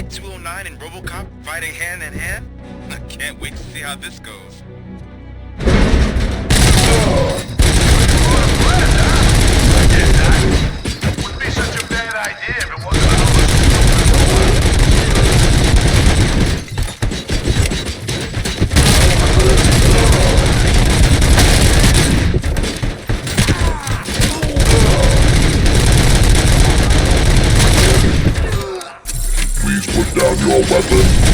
like 209 and RoboCop fighting hand in hand? I can't wait to see how this goes. Wouldn't be such a bad idea if it wasn't Please put down your weapon.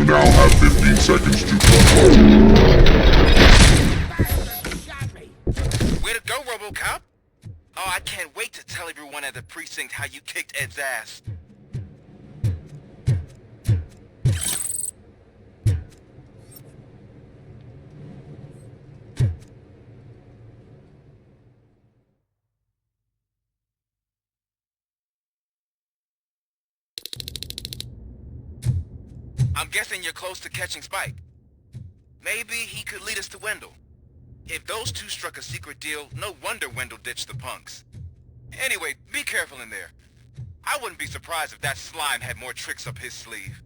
Now have 15 seconds to complete. Way to go, RoboCop! Oh, I can't wait to tell everyone at the precinct how you kicked Ed's ass. I'm guessing you're close to catching Spike. Maybe he could lead us to Wendell. If those two struck a secret deal, no wonder Wendell ditched the punks. Anyway, be careful in there. I wouldn't be surprised if that slime had more tricks up his sleeve.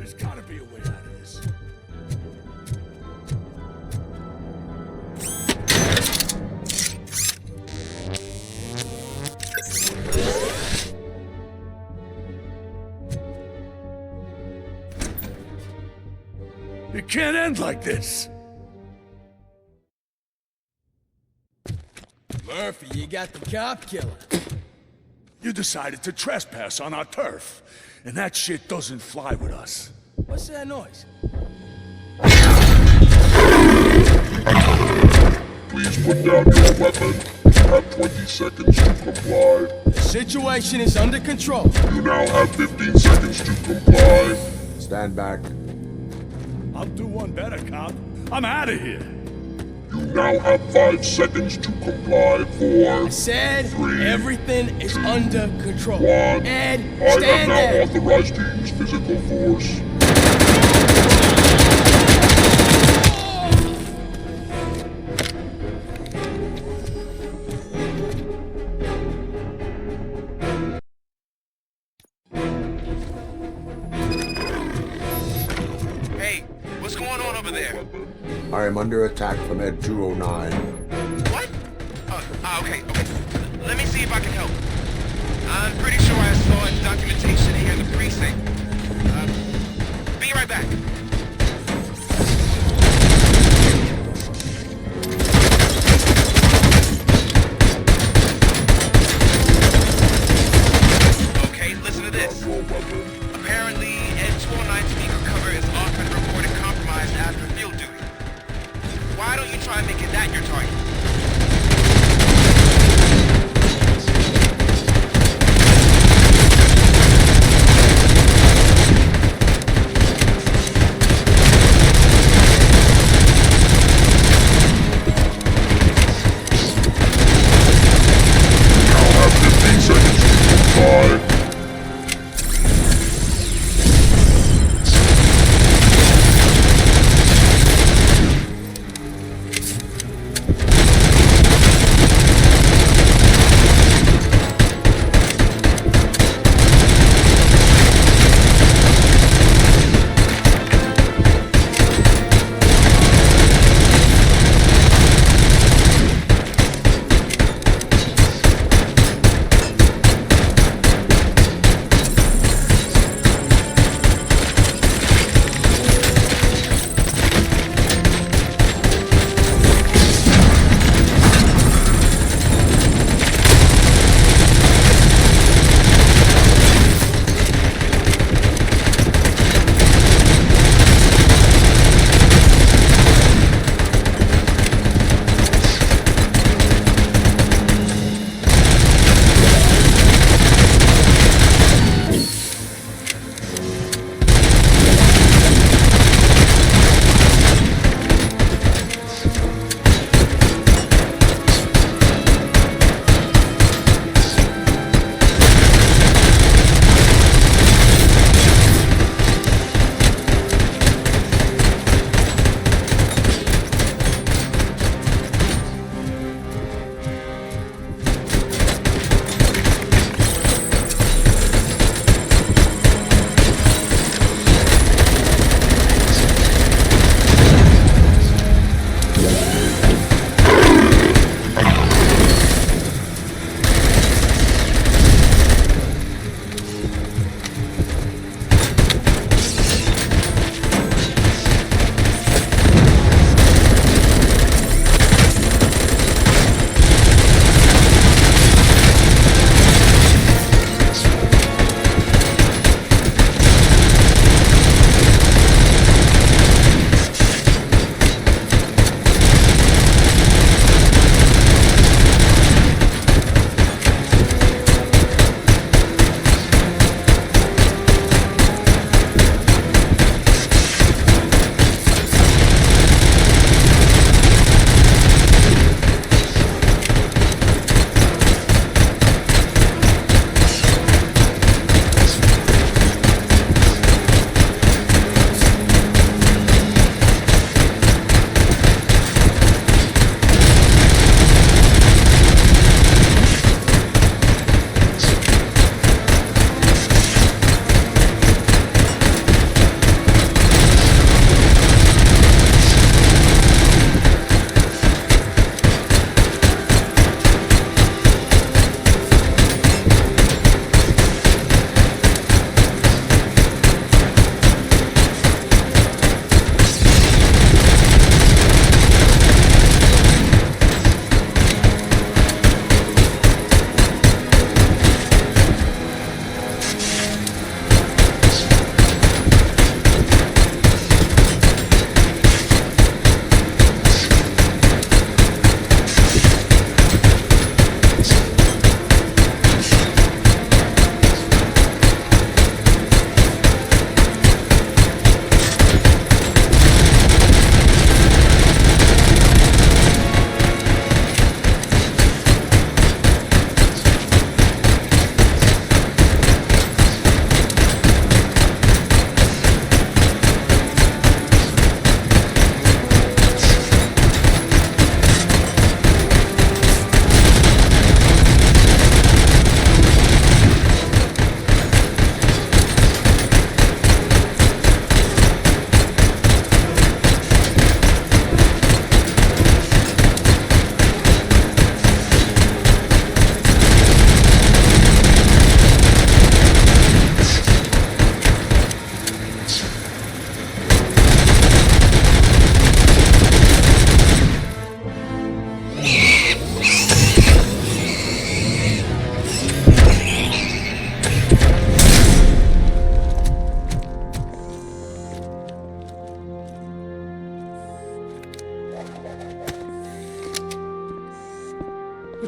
There's gotta be a way out of this. It can't end like this. Murphy, you got the cop killer. You decided to trespass on our turf, and that shit doesn't fly with us. What's that noise? Please put down your weapon. You have 20 seconds to comply. The situation is under control. You now have 15 seconds to comply. Stand back. I'll do one better, cop. I'm out of here. You now have 5 seconds to comply. 4, I said 3, everything is 2, under control. 1. Ed, I am stand now there. authorized to use physical force. Hey, what's going on over there? I am under attack from Ed 209. What? Okay. Let me see if I can help. I'm pretty sure I saw documentation here in the precinct. Be right back. Okay, listen to this. Apparently, Ed 209 speaker cover is often reported compromised after field duty. Why don't you try making that your target?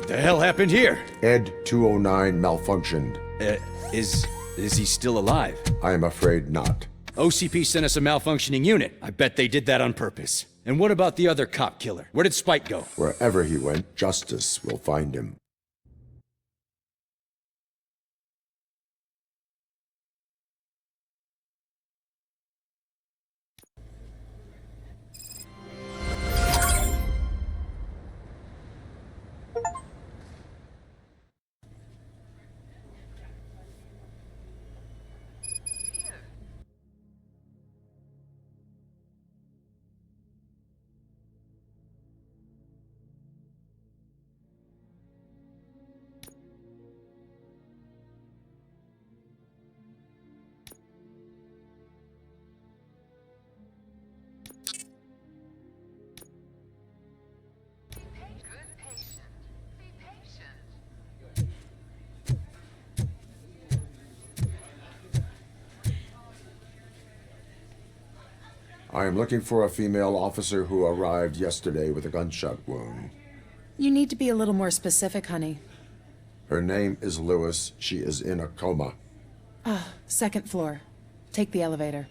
The hell happened here? Ed 209 malfunctioned. Is he still alive? I am afraid not. OCP sent us a malfunctioning unit. I bet they did that on purpose. And what about the other cop killer? Where did Spike go? Wherever he went, justice will find him. I am looking for a female officer who arrived yesterday with a gunshot wound. You need to be a little more specific, honey. Her name is Lewis. She is in a coma. Second floor. Take the elevator.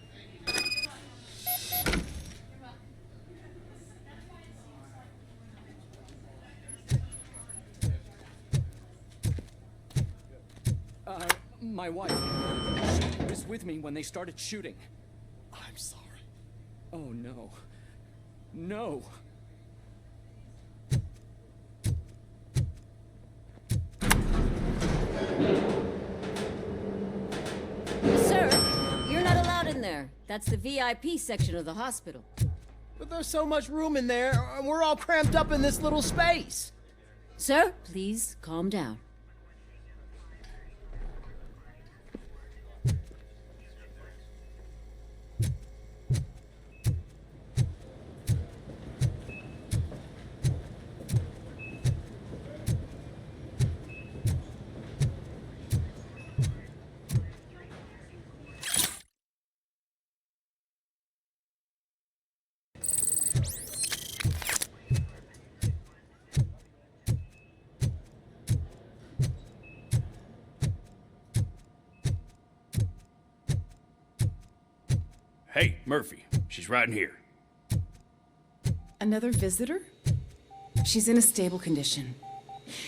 My wife. She was with me when they started shooting. I'm sorry. Oh, no. No. Sir, you're not allowed in there. That's the VIP section of the hospital. But there's so much room in there, and we're all cramped up in this little space. Sir, please calm down. Hey, Murphy. She's right in here. Another visitor? She's in a stable condition.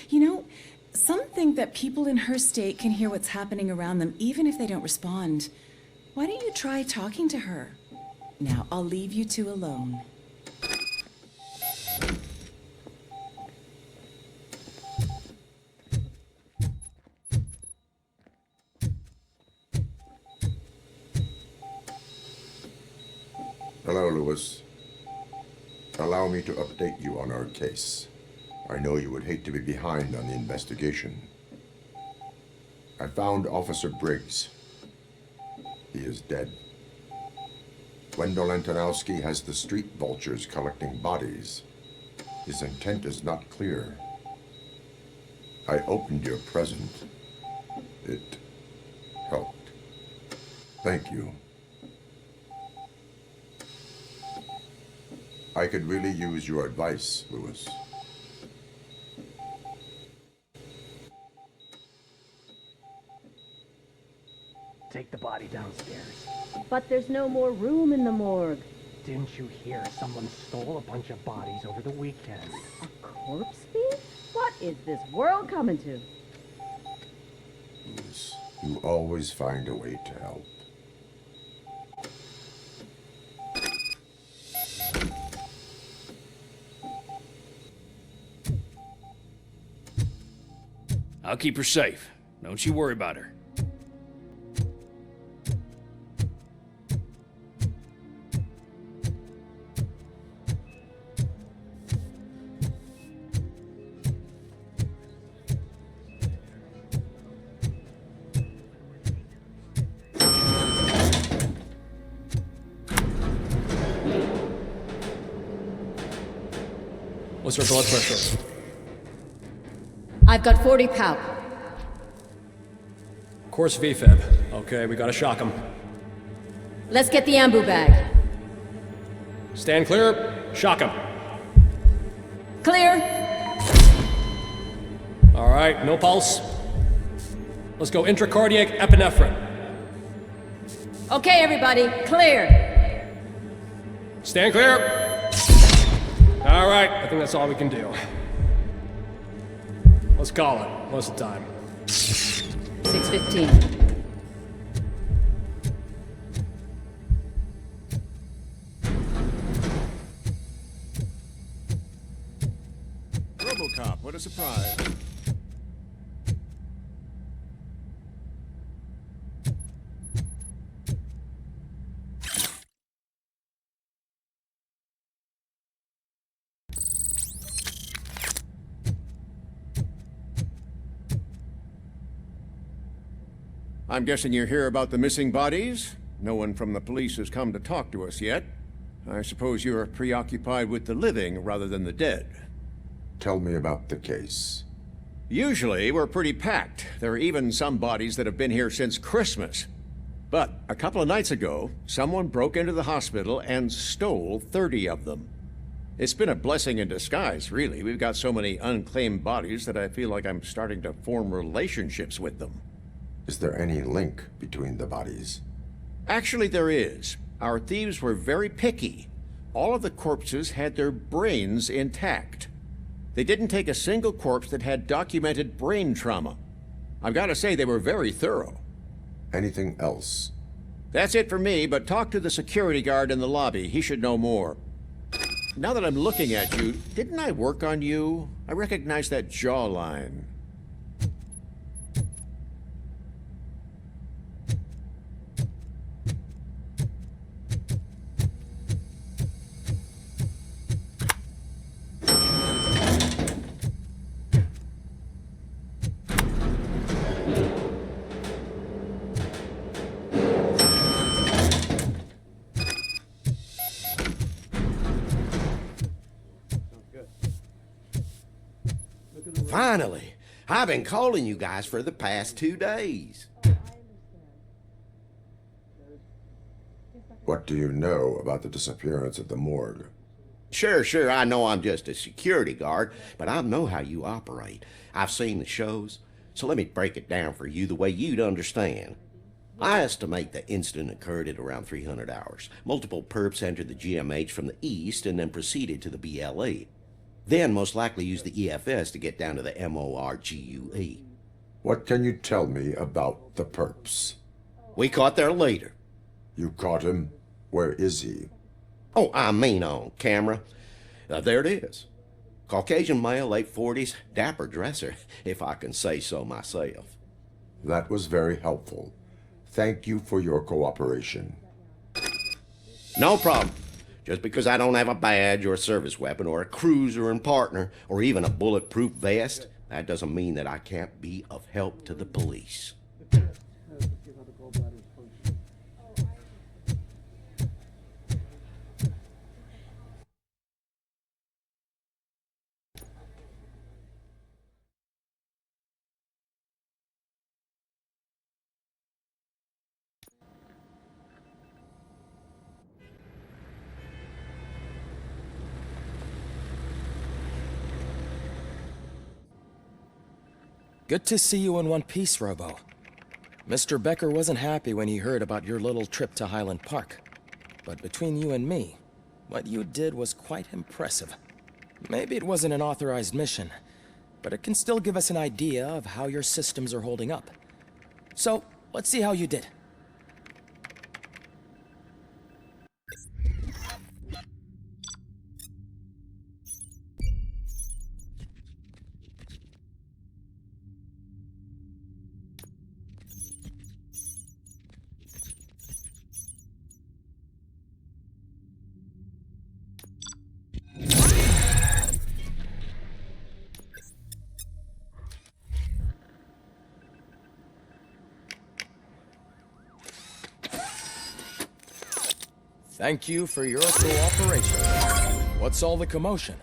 You know, some think that people in her state can hear what's happening around them even if they don't respond. Why don't you try talking to her? Now, I'll leave you two alone. Hello, Lewis. Allow me to update you on our case. I know you would hate to be behind on the investigation. I found Officer Briggs. He is dead. Wendell Antonowski has the street vultures collecting bodies. His intent is not clear. I opened your present. It helped. Thank you. I could really use your advice, Lewis. Take the body downstairs. But there's no more room in the morgue. Didn't you hear someone stole a bunch of bodies over the weekend? A corpse thief? What is this world coming to? Lewis, you always find a way to help. I'll keep her safe. Don't you worry about her. What's her blood pressure? I've got 40 pow. Course VFib. Okay, we gotta shock him. Let's get the ambu bag. Stand clear. Shock him. Clear. All right, no pulse. Let's go intracardiac epinephrine. Okay, everybody, clear. Stand clear. All right, I think that's all we can do. Let's call it. What's the time? 6:15. RoboCop, what a surprise. I'm guessing you're here about the missing bodies? No one from the police has come to talk to us yet. I suppose you're preoccupied with the living rather than the dead. Tell me about the case. Usually, we're pretty packed. There are even some bodies that have been here since Christmas. But a couple of nights ago, someone broke into the hospital and stole 30 of them. It's been a blessing in disguise, really. We've got so many unclaimed bodies that I feel like I'm starting to form relationships with them. Is there any link between the bodies? Actually, there is. Our thieves were very picky. All of the corpses had their brains intact. They didn't take a single corpse that had documented brain trauma. I've got to say, they were very thorough. Anything else? That's it for me, but talk to the security guard in the lobby. He should know more. Now that I'm looking at you, didn't I work on you? I recognize that jawline. Finally! I've been calling you guys for the past 2 days. What do you know about the disappearance at the morgue? Sure, I know I'm just a security guard, but I know how you operate. I've seen the shows, so let me break it down for you the way you'd understand. I estimate the incident occurred at around 300 hours. Multiple perps entered the GMH from the east and then proceeded to the BLE. Then most likely used the EFS to get down to the MORGUE. What can you tell me about the perps? We caught their leader. You caught him? Where is he? Oh, I mean on camera. There it is. Caucasian male, late 40s, dapper dresser, if I can say so myself. That was very helpful. Thank you for your cooperation. No problem. Just because I don't have a badge or a service weapon or a cruiser and partner or even a bulletproof vest, that doesn't mean that I can't be of help to the police. Good to see you in one piece, Robo. Mr. Becker wasn't happy when he heard about your little trip to Highland Park. But between you and me, what you did was quite impressive. Maybe it wasn't an authorized mission, but it can still give us an idea of how your systems are holding up. So, let's see how you did. Thank you for your cooperation. What's all the commotion?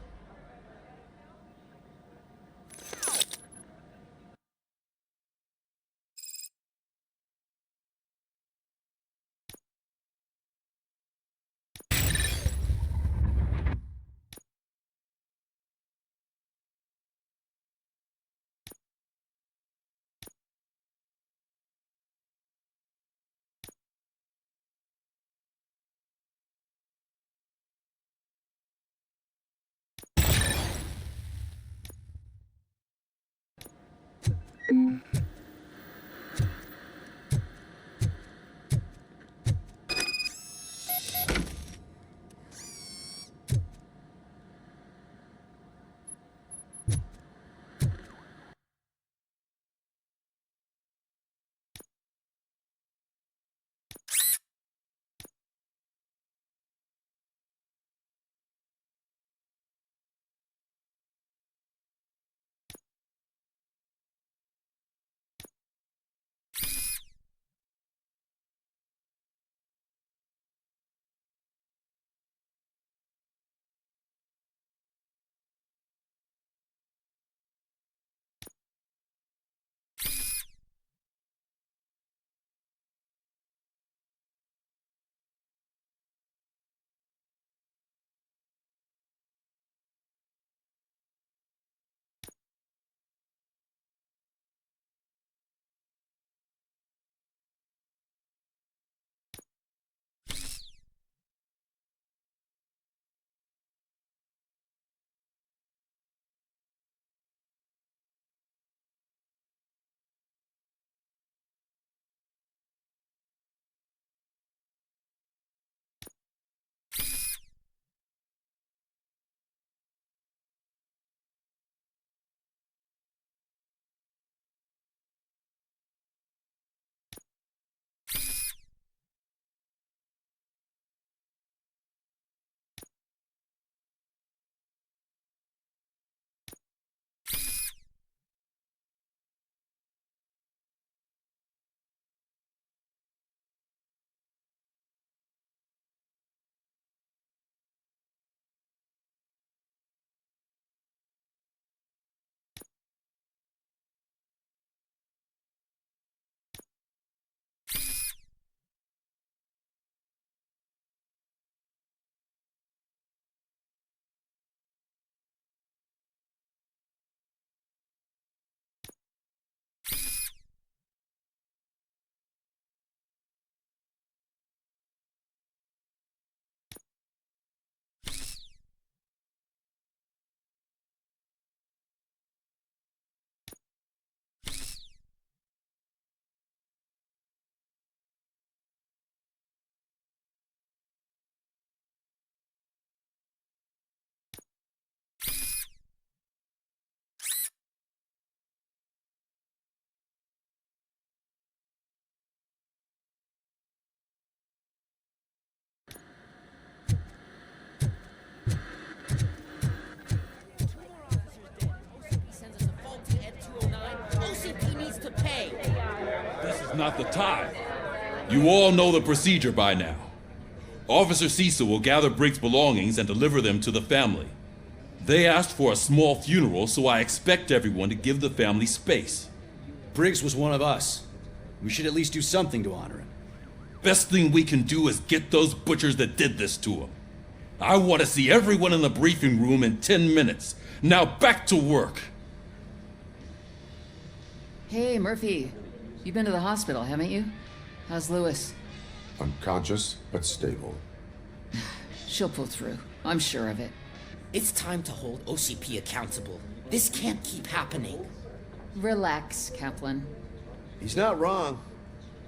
Not the time. You all know the procedure by now. Officer Cecil will gather Briggs' belongings and deliver them to the family. They asked for a small funeral, so I expect everyone to give the family space. Briggs was one of us. We should at least do something to honor him. Best thing we can do is get those butchers that did this to him. I want to see everyone in the briefing room in 10 minutes. Now back to work. Hey, Murphy. You've been to the hospital, haven't you? How's Lewis? Unconscious, but stable. She'll pull through. I'm sure of it. It's time to hold OCP accountable. This can't keep happening. Relax, Kaplan. He's not wrong.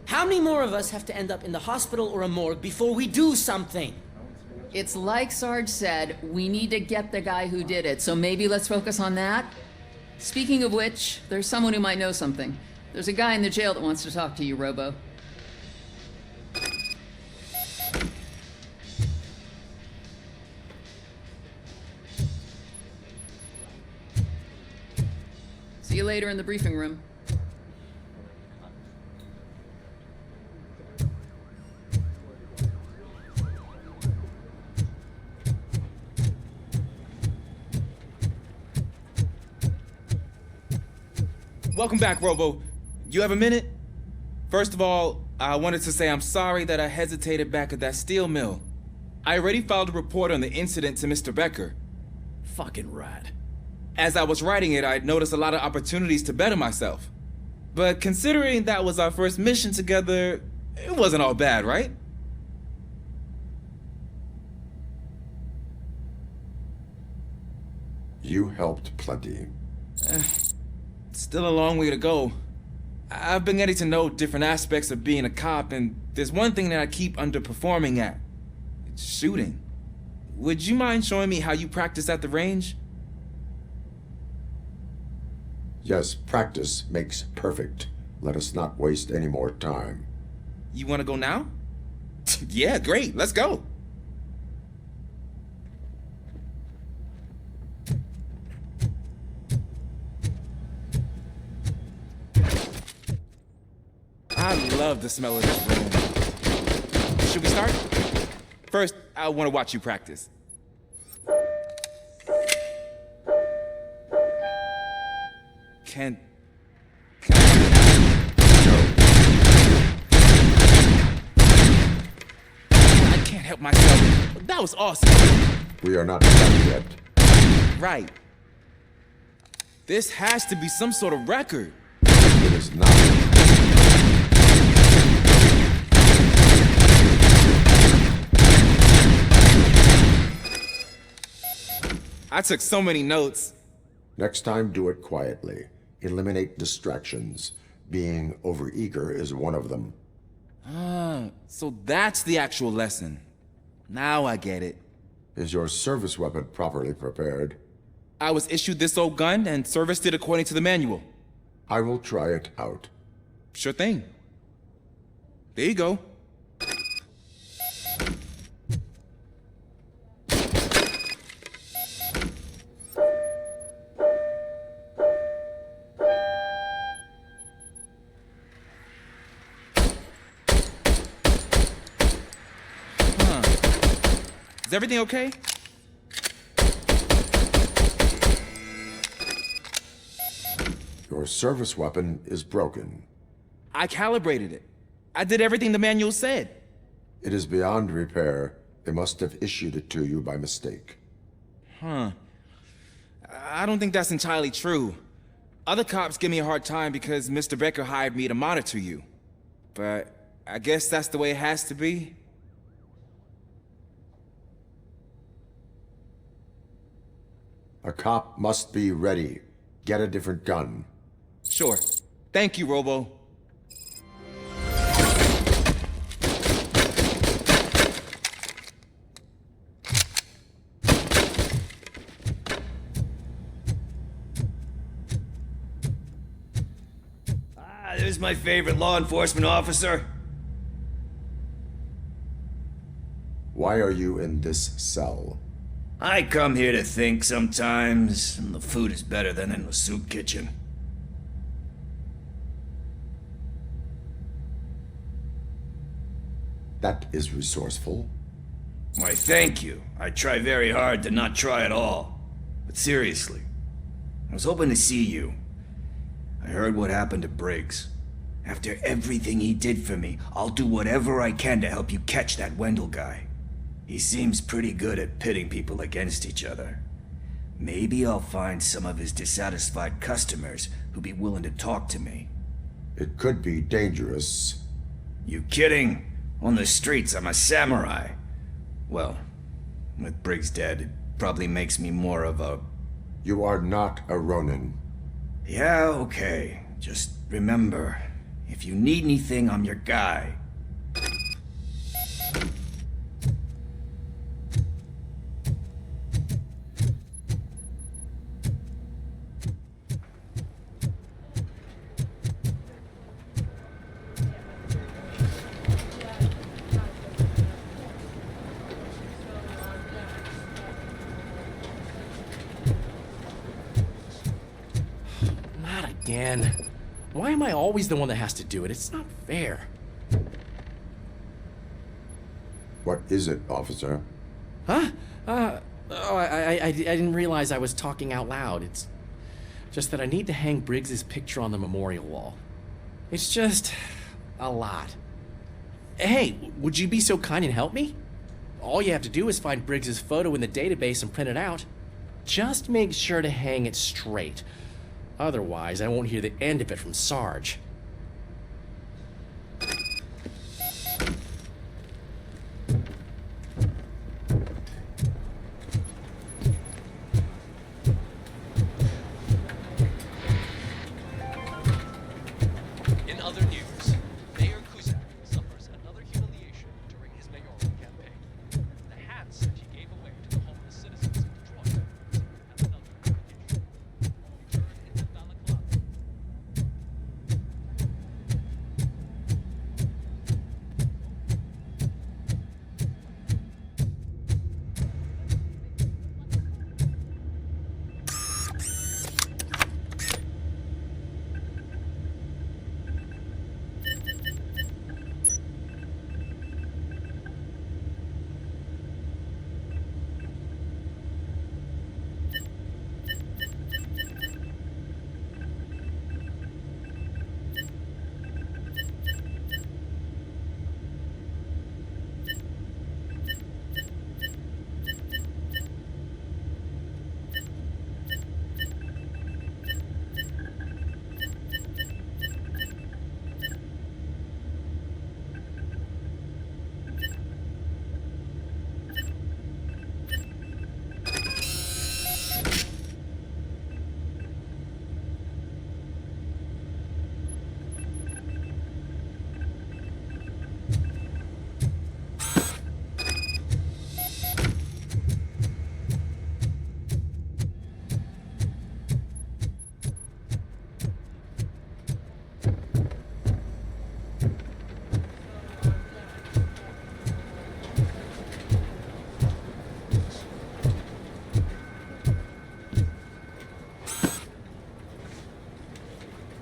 How many more of us have to end up in the hospital or a morgue before we do something? It's like Sarge said, we need to get the guy who did it, so maybe let's focus on that? Speaking of which, there's someone who might know something. There's a guy in the jail that wants to talk to you, Robo. See you later in the briefing room. Welcome back, Robo. You have a minute? First of all, I wanted to say I'm sorry that I hesitated back at that steel mill. I already filed a report on the incident to Mr. Becker. Fucking rat. As I was writing it, I'd noticed a lot of opportunities to better myself. But considering that was our first mission together, it wasn't all bad, right? You helped plenty. Still a long way to go. I've been getting to know different aspects of being a cop, and there's one thing that I keep underperforming at. It's shooting. Would you mind showing me how you practice at the range? Yes, practice makes perfect. Let us not waste any more time. You want to go now? Yeah, great. Let's go. I love the smell of this room. Should we start? First, I want to watch you practice. Can I can't help myself. That was awesome. We are not done yet. Right. This has to be some sort of record. It is not. I took so many notes. Next time, do it quietly. Eliminate distractions. Being overeager is one of them. Ah, so that's the actual lesson. Now I get it. Is your service weapon properly prepared? I was issued this old gun and serviced it according to the manual. I will try it out. Sure thing. There you go. Is everything okay? Your service weapon is broken. I calibrated it. I did everything the manual said. It is beyond repair. They must have issued it to you by mistake. Huh. I don't think that's entirely true. Other cops give me a hard time because Mr. Becker hired me to monitor you. But I guess that's the way it has to be. A cop must be ready. Get a different gun. Sure. Thank you, Robo. There's my favorite law enforcement officer. Why are you in this cell? I come here to think sometimes, and the food is better than in the soup kitchen. That is resourceful. Why, thank you. I try very hard to not try at all. But seriously, I was hoping to see you. I heard what happened to Briggs. After everything he did for me, I'll do whatever I can to help you catch that Wendell guy. He seems pretty good at pitting people against each other. Maybe I'll find some of his dissatisfied customers who'd be willing to talk to me. It could be dangerous. You kidding? On the streets, I'm a samurai. Well, with Briggs dead, it probably makes me more of a... You are not a Ronin. Yeah, okay. Just remember, if you need anything, I'm your guy. Again. Why am I always the one that has to do it? It's not fair. What is it, officer? Huh? I didn't realize I was talking out loud. It's just that I need to hang Briggs's picture on the memorial wall. It's just a lot. Hey, would you be so kind and help me? All you have to do is find Briggs's photo in the database and print it out. Just make sure to hang it straight. Otherwise, I won't hear the end of it from Sarge.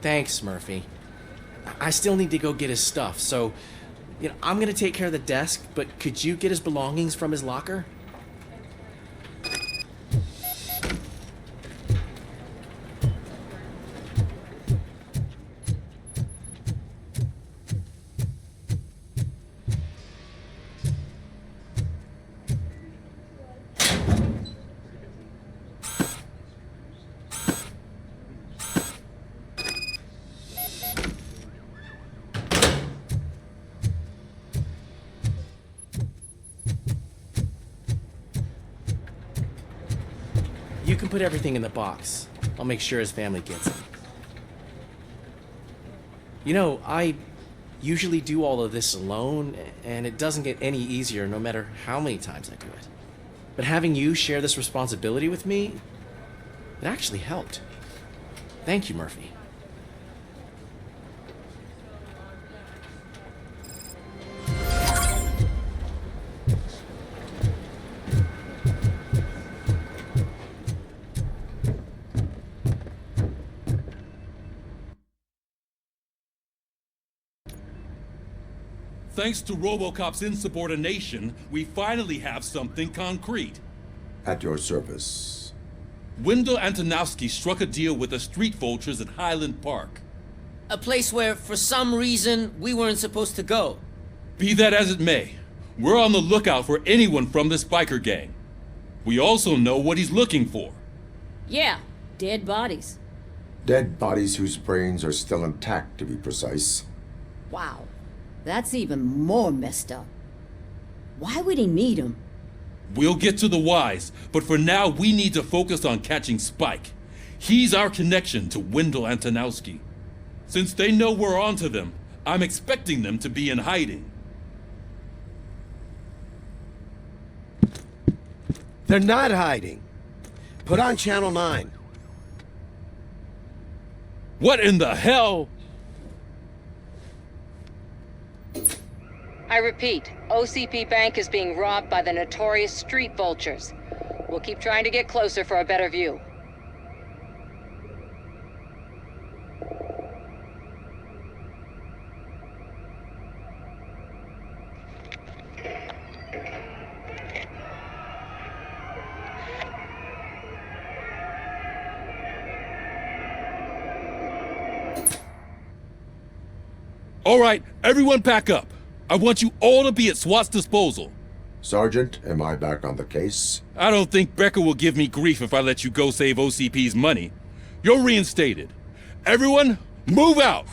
Thanks, Murphy. I still need to go get his stuff, so, I'm gonna take care of the desk, but could you get his belongings from his locker? You can put everything in the box. I'll make sure his family gets it. I usually do all of this alone, and it doesn't get any easier no matter how many times I do it. But having you share this responsibility with me, it actually helped. Thank you, Murphy. Thanks to RoboCop's insubordination, we finally have something concrete. At your service. Wendell Antonowski struck a deal with the street vultures at Highland Park. A place where, for some reason, we weren't supposed to go. Be that as it may, we're on the lookout for anyone from this biker gang. We also know what he's looking for. Yeah, dead bodies. Dead bodies whose brains are still intact, to be precise. Wow, that's even more messed up. Why would he need them? We'll get to the whys, but for now we need to focus on catching Spike. He's our connection to Wendell Antonowski. Since they know we're onto them, I'm expecting them to be in hiding. They're not hiding. Put on Channel 9. What in the hell? I repeat, OCP Bank is being robbed by the notorious street vultures. We'll keep trying to get closer for a better view. All right, everyone pack up. I want you all to be at SWAT's disposal. Sergeant, am I back on the case? I don't think Becker will give me grief if I let you go save OCP's money. You're reinstated. Everyone, move out!